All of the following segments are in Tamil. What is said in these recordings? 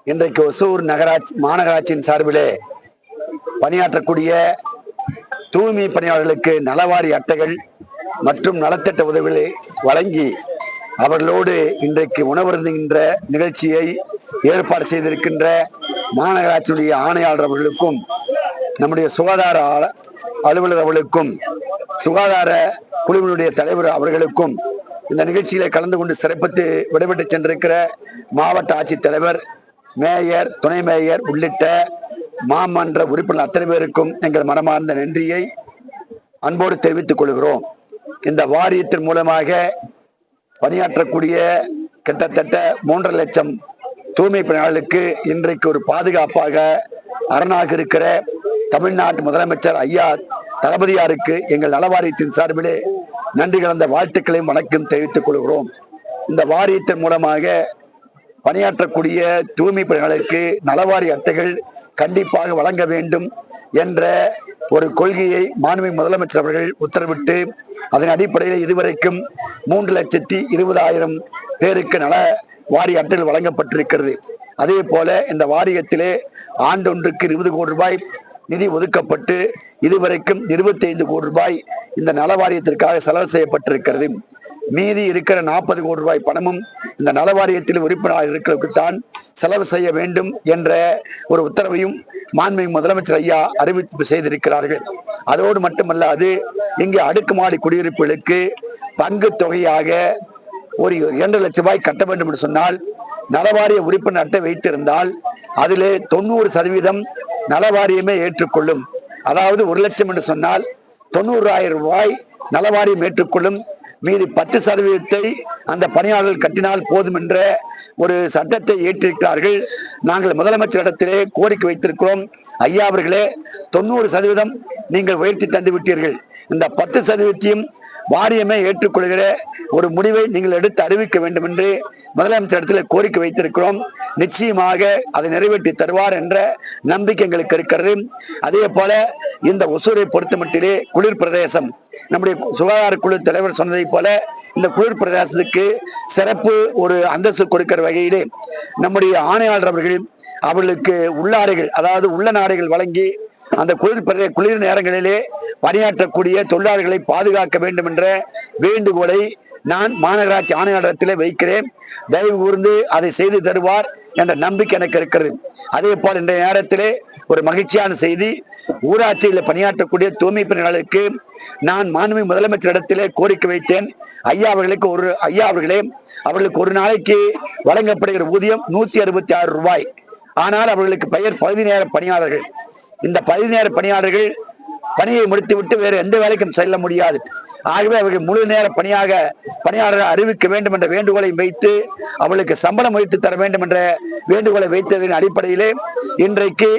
இன்றைக்கு ஒசூர் மாநகராட்சியின் சார்பிலே பணியாற்றக்கூடிய தூய்மை பணியாளர்களுக்கு நலவாரி அட்டைகள் மற்றும் நலத்திட்ட உதவிகளை வழங்கி அவர்களோடு இன்றைக்கு உணவருந்துகின்ற நிகழ்ச்சியை ஏற்பாடு செய்திருக்கின்ற மாநகராட்சியுடைய ஆணையாளர் அவர்களுக்கும் நம்முடைய சுகாதார அலுவலர் அவர்களுக்கும் சுகாதார குழுவினுடைய தலைவர் அவர்களுக்கும் இந்த நிகழ்ச்சியில கலந்து கொண்டு சிறப்பித்து விடைபெற்று சென்றிருக்கிற மாவட்ட ஆட்சித்தலைவர், மேயர், துணை மேயர் உள்ளிட்ட மாமன்ற உறுப்பினர் அத்தனை பேருக்கும் எங்கள் மனமார்ந்த நன்றியை அன்போடு தெரிவித்துக் கொள்கிறோம். இந்த வாரியத்தின் மூலமாக பணியாற்றக்கூடிய கிட்டத்தட்ட 3.5 லட்சம் தூய்மை பணியாளர்களுக்கு இன்றைக்கு ஒரு பாதுகாப்பாக அரணாக இருக்கிற தமிழ்நாட்டு முதலமைச்சர் ஐயா தளபதியாருக்கு எங்கள் நலவாரியத்தின் சார்பிலே நன்றி கலந்த வாழ்த்துக்களையும் வணக்கம் தெரிவித்துக் கொள்கிறோம். இந்த வாரியத்தின் மூலமாக பணியாற்றக்கூடிய தூய்மை பணியாளருக்கு நலவாரி அட்டைகள் கண்டிப்பாக வழங்க வேண்டும் என்ற ஒரு கொள்கையை மாண்புமிகு முதலமைச்சர் அவர்கள் உத்தரவிட்டு அதன் அடிப்படையில் இதுவரைக்கும் 3,20,000 பேருக்கு நல வாரி அட்டைகள் வழங்கப்பட்டிருக்கிறது. அதே போல இந்த வாரியத்திலே ஆண்டொன்றுக்கு 20 கோடி ரூபாய் நிதி ஒதுக்கப்பட்டு இதுவரைக்கும் 25 கோடி ரூபாய் இந்த நல வாரியத்திற்காக செலவு செய்யப்பட்டிருக்கிறது. மீதி இருக்கிற 40 கோடி ரூபாய் பணமும் இந்த நல வாரியத்தில் உறுப்பினராக இருக்கிறதுக்குத்தான் செலவு செய்ய வேண்டும் என்ற ஒரு உத்தரவையும் மாண்புமிகு முதலமைச்சர் ஐயா அறிவிப்பு செய்திருக்கிறார்கள். அதோடு மட்டுமல்லாது இங்கு அடுக்குமாடி குடியிருப்புகளுக்கு பங்கு தொகையாக ஒரு 2 லட்சம் ரூபாய் கட்ட வேண்டும் என்று சொன்னால் நலவாரிய உறுப்பினர் அட்டை வைத்திருந்தால் அதிலே 90% நலவாரியமே ஏற்றுக்கொள்ளும். அதாவது 1 லட்சம் என்று சொன்னால் 90,000 ரூபாய் நலவாரியம் ஏற்றுக்கொள்ளும். மீதி 10% அந்த பணியாளர்கள் கட்டினால் போதும் என்ற ஒரு சட்டத்தை ஏற்றிருக்கிறார்கள். நாங்கள் முதலமைச்சரிடத்திலே கோரிக்கை வைத்திருக்கிறோம். ஐயா அவர்களே, 90% நீங்கள் உயர்த்தி தந்து விட்டீர்கள். இந்த 10% வாரியமே ஏற்றுக்கொள்கிற ஒரு முடிவை நீங்கள் எடுத்து அறிவிக்க வேண்டும் என்று முதலமைச்சரிடத்தில் கோரிக்கை வைத்திருக்கிறோம். நிச்சயமாக அதை நிறைவேற்றி தருவார் என்ற நம்பிக்கை எங்களுக்கு இருக்கிறது. அதே போல இந்த ஒசூரை பொறுத்தமட்டிலே குளிர் பிரதேசம், நம்முடைய சுகாதார குழு தலைவர் சொன்னதை போல இந்த குளிர் பிரதேசத்துக்கு சிறப்பு ஒரு அந்தஸ்து கொடுக்கிற வகையிலே நம்முடைய ஆணையாளர் அவர்களுக்கு உள்ளாடைகள், அதாவது உள்ள நாடைகள் வழங்கி அந்த குளிர் நேரங்களிலே பணியாற்றக்கூடிய தொழிலாளர்களை பாதுகாக்க வேண்டும் என்ற வேண்டுகோளை நான் மாநகராட்சி ஆணையாளரத்திலே வைக்கிறேன். தயவு கூர்ந்து அதை செய்து தருவார் என்ற நம்பிக்கை எனக்கு இருக்கிறது. அதே போல் இன்றைய நேரத்திலே ஒரு மகிழ்ச்சியான செய்தி, ஊராட்சியில் பணியாற்றக்கூடிய தூய்மை பணியாளருக்கு நான் மாண்புமிகு முதலமைச்சரிடத்திலே கோரிக்கை வைத்தேன். ஐயா அவர்களுக்கு ஒரு நாளைக்கு வழங்கப்படுகிற ஊதியம் 166 ரூபாய். ஆனால் அவர்களுக்கு பெயர் பகுதி நேர பணியாளர்கள். இந்த பகுதி நேர பணியாளர்கள் பணியை முடித்துவிட்டு வேறு எந்த வேலைக்கும் செல்ல முடியாது. ஆகவே அவர்கள் முழு நேர பணியாளர்கள் அறிவிக்க வேண்டும் என்ற வேண்டுகோளை வைத்து அவர்களுக்கு சம்பளம் வைத்து தர வேண்டும் என்ற வேண்டுகோளை வைத்ததன் அடிப்படையிலே இன்றைக்கு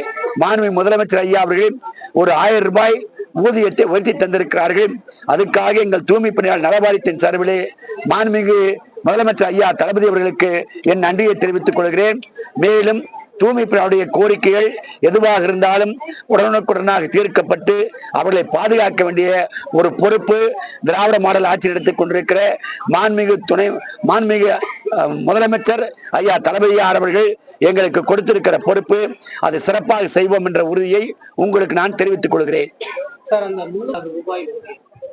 மாண்புமிகு முதலமைச்சர் ஐயா அவர்கள் ஒரு 1000 ரூபாய் ஊதியத்தை உயர்த்தி தந்திருக்கிறார்கள். அதுக்காக எங்கள் தூய்மை பணியாளர் நலவாரியத்தின் சார்பிலே மாண்புமிகு முதலமைச்சர் ஐயா தளபதி அவர்களுக்கு என் நன்றியை தெரிவித்துக் கொள்கிறேன். மேலும் தூய்மை பணியாளருடைய கோரிக்கைகள் எதுவாக இருந்தாலும் உடனுக்குடனாக தீர்க்கப்பட்டு அவர்களை பாதுகாக்க வேண்டிய ஒரு பொறுப்பு திராவிட மாடல் ஆட்சியில் எடுத்துக் கொண்டிருக்கிற மாண்புமிகு முதலமைச்சர் ஐயா தளபதியார் அவர்கள் எங்களுக்கு கொடுத்திருக்கிற பொறுப்பு, அதை சிறப்பாக செய்வோம் என்ற உறுதியை உங்களுக்கு நான் தெரிவித்துக் கொள்கிறேன். சார், அந்த 3,000 ரூபாய்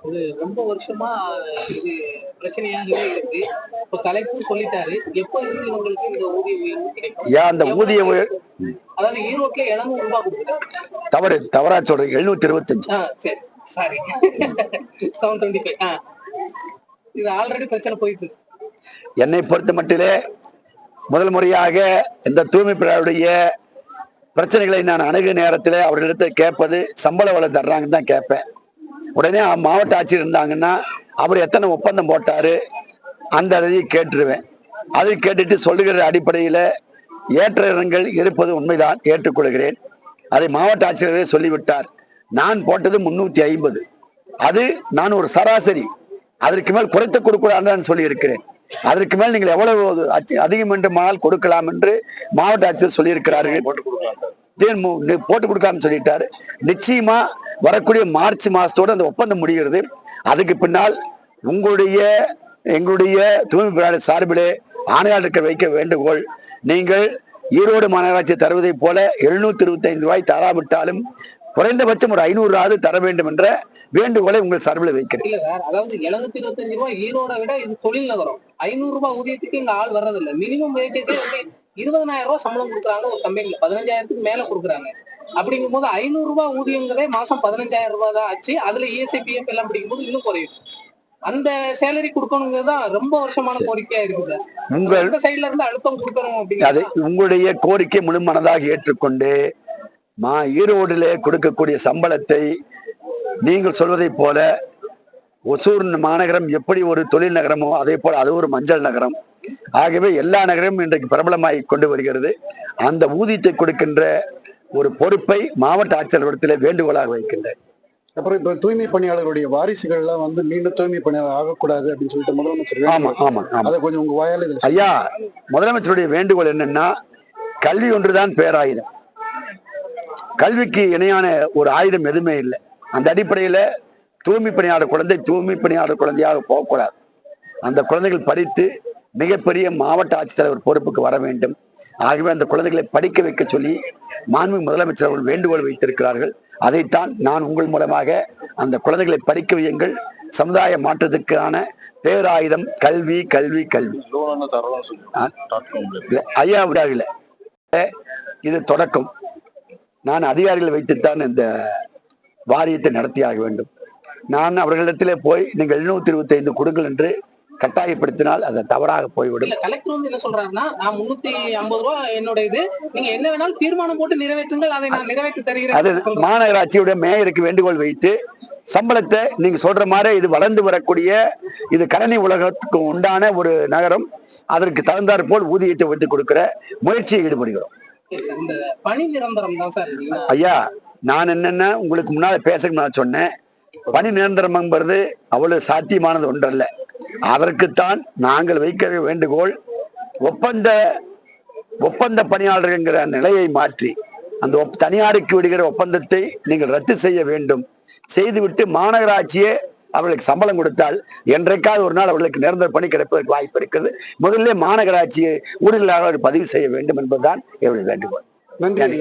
இது ரொம்ப வருஷமா இது பிரச்சனையாகவே இருக்கு. இப்ப கலெக்டர் சொல்லிட்டாரு, எப்ப இருந்து இவங்களுக்கு இந்த ஊதிய உயர்வு கிடைக்கும்? அந்த ஊதிய அதாவது ஈரோட்ல 700 ரூபாய் கொடுக்குறாங்க. தவறா சொல்றீங்க. 725. சரி, சாரி, 725. இது ஆல்ரெடி பிரச்சனை போயிட்டு. என்னை பொறுத்த மட்டிலே முதல் முறையாக இந்த தூய்மை பணியாளருடைய பிரச்சனைகளை நான் அணுகு நேரத்தில் அவர்களிடத்தில் கேட்பது சம்பள வளம் தர்றாங்கன்னு தான் கேட்பேன். உடனே மாவட்ட ஆட்சியர் இருந்தாங்கன்னா அவர் எத்தனை ஒப்பந்தம் போட்டாரு அந்த அளவை கேட்டுருவேன். அதை கேட்டுட்டு சொல்லுகிற அடிப்படையில் ஏற்ற இறங்கள் இருப்பது உண்மைதான், ஏற்றுக்கொள்கிறேன். அதை மாவட்ட ஆட்சியரே சொல்லிவிட்டார். நான் போட்டது 350. அது நான் ஒரு சராசரி, அதற்கு மேல் குறைத்து கொடுக்கூடாதுன்னு சொல்லி இருக்கிறேன். அதற்கு மேல் நீங்கள் எவ்வளவு அதிகம் என்றுமானால் கொடுக்கலாம் என்று மாவட்ட ஆட்சியர் சொல்லியிருக்கிறார்கள். போட்டு கொடுக்காம சொல்லிட்டாரு. நிச்சயமா வரக்கூடிய மார்ச் மாசத்தோடு அந்த ஒப்பந்தம் முடிகிறது. அதுக்கு பின்னால் எங்களுடைய தூய்மை பணியாளர் சார்பிலே ஆணையாளருக்கு வைக்க வேண்டுகோள், நீங்கள் ஈரோடு மாநகராட்சி தருவதை போல 725 ரூபாய் தராவிட்டாலும் குறைந்தபட்சம் ஒரு 500 தர வேண்டும் என்ற வேண்டுகோளை உங்கள் சார்பில் வைக்கிறேன். இல்ல சார், அதாவது 725 ரூபாய் ஈரோட விட இது தொழில் நகரம். 500 ரூபாய் ஊதியத்துக்கு இங்க ஆள் வர்றது இல்ல. மினிமம் வேஜேஜே வந்து 20,000 ரூபாய் சம்பளம் கொடுக்குறாங்க ஒரு கம்பெனில, 15,000க்கு மேல கொடுக்குறாங்க. அப்படிங்கும் போது 500 ரூபாய் ஊதியங்கிறதே மாசம் 15,000 ரூபாய் தான் ஆச்சு. அதுல ESI PF எல்லாம் பிடிக்கும்போது இன்னும் குறையும். அந்த சேலரி கொடுக்கணுங்கிறது தான் ரொம்ப வருஷமான கோரிக்கையா இருக்கு சார். உங்க சைட்ல இருந்து அழுத்தம் கொடுக்கணும் அது அப்படிங்கிறது. உங்களுடைய கோரிக்கை முழு மனதாக ஏற்றுக்கொண்டு ஈரோடிலே கொடுக்கக்கூடிய சம்பளத்தை நீங்கள் சொல்வதை போல ஒசூர் மாநகரம் எப்படி ஒரு தொழில் நகரமோ அதே போல அது ஒரு மஞ்சள் நகரம். ஆகவே எல்லா நகரமும் இன்றைக்கு பிரபலமாகி கொண்டு வருகிறது. அந்த ஊதியத்தை கொடுக்கின்ற ஒரு பொறுப்பை மாவட்ட ஆட்சியர்களிடத்திலே வேண்டுகோளாக வைக்கின்றேன். அப்புறம் இப்ப தூய்மை பணியாளர்களுடைய வாரிசுகள் எல்லாம் வந்து மீண்டும் தூய்மை பணியாளர் ஆகக்கூடாது அப்படின்னு சொல்லிட்டு முதலமைச்சர் ஆமா ஆமா ஆமா அதை கொஞ்சம் உங்க வாயால இதுல ஐயா, முதலமைச்சருடைய வேண்டுகோள் என்னன்னா, கல்வி ஒன்றுதான் பேராயுதம். கல்விக்கு இணையான ஒரு ஆயுதம் எதுவுமே இல்லை. அந்த அடிப்படையில தூய்மை பணியாளர் குழந்தை தூய்மை பணியாளர் குழந்தையாக போகக்கூடாது. அந்த குழந்தைகள் படித்து மிகப்பெரிய மாவட்ட ஆட்சித்தலைவர் பொறுப்புக்கு வர வேண்டும். ஆகவே அந்த குழந்தைகளை படிக்க வைக்க சொல்லி மாண்புமிகு முதலமைச்சர் அவர்கள் வேண்டுகோள் வைத்திருக்கிறார்கள். அதைத்தான் நான் உங்கள் மூலமாக அந்த குழந்தைகளை படிக்க வையுங்கள். சமுதாய மாற்றத்துக்கான பேராயுதம் கல்வி கல்வி கல்வி. ஐயா விடாகல, இது தொடக்கம். நான் அதிகாரிகளை வைத்துத்தான் இந்த வாரியத்தை நடத்தியாக வேண்டும். நான் அவர்களிடத்திலே போய் நீங்கள் 725 கொடுங்கள் என்று கட்டாயப்படுத்தினால் அது தவறாக போய்விடும். கலெக்டர் வந்து என்ன சொல்றாருன்னா, நான் 350 ரூபாய் என்னோட இது, நீங்க என்ன வேணாலும் தீர்மானம் போட்டு நிறைவேற்றுங்கள், அதை நான் நிறைவேற்றி தருகிறேன். அது மாநகராட்சியுடைய மேயருக்கு வேண்டுகோள் வைத்து சம்பளத்தை நீங்க சொல்ற மாதிரி இது வளர்ந்து வரக்கூடிய இது கணனி உலகத்துக்கு உண்டான ஒரு நகரம், அதற்கு தகுந்தாற் போல் ஊதியத்தை வைத்து கொடுக்கிற முயற்சியை ஈடுபடுகிறோம். இந்த பணி நிரந்தரம் தான் சார். ஐயா, நான் என்னன்னா உங்களுக்கு முன்னால பேச நான் சொன்னேன், பணி நிரந்தரம் என்பது அவ்வளவு சாத்தியமானது ஒன்றல்ல. அதற்குத்தான் நாங்கள் வைக்கிற வேண்டுகோள், ஒப்பந்த பணியாளர் என்கிற நிலையை மாற்றி அந்த தனியாருக்கு விடுகிற ஒப்பந்தத்தை நீங்கள் ரத்து செய்ய வேண்டும். செய்துவிட்டு மாநகராட்சியே அவர்களுக்கு சம்பளம் கொடுத்தால் என்றைக்காவது ஒரு நாள் அவர்களுக்கு நிரந்தர பணி கிடைப்பதற்கு வாய்ப்பு இருக்கிறது. முதல்ல மாநகராட்சியை ஊழியர்களாக பதிவு செய்ய வேண்டும் என்பதுதான் என்னுடைய வேண்டுகோள். நன்றி.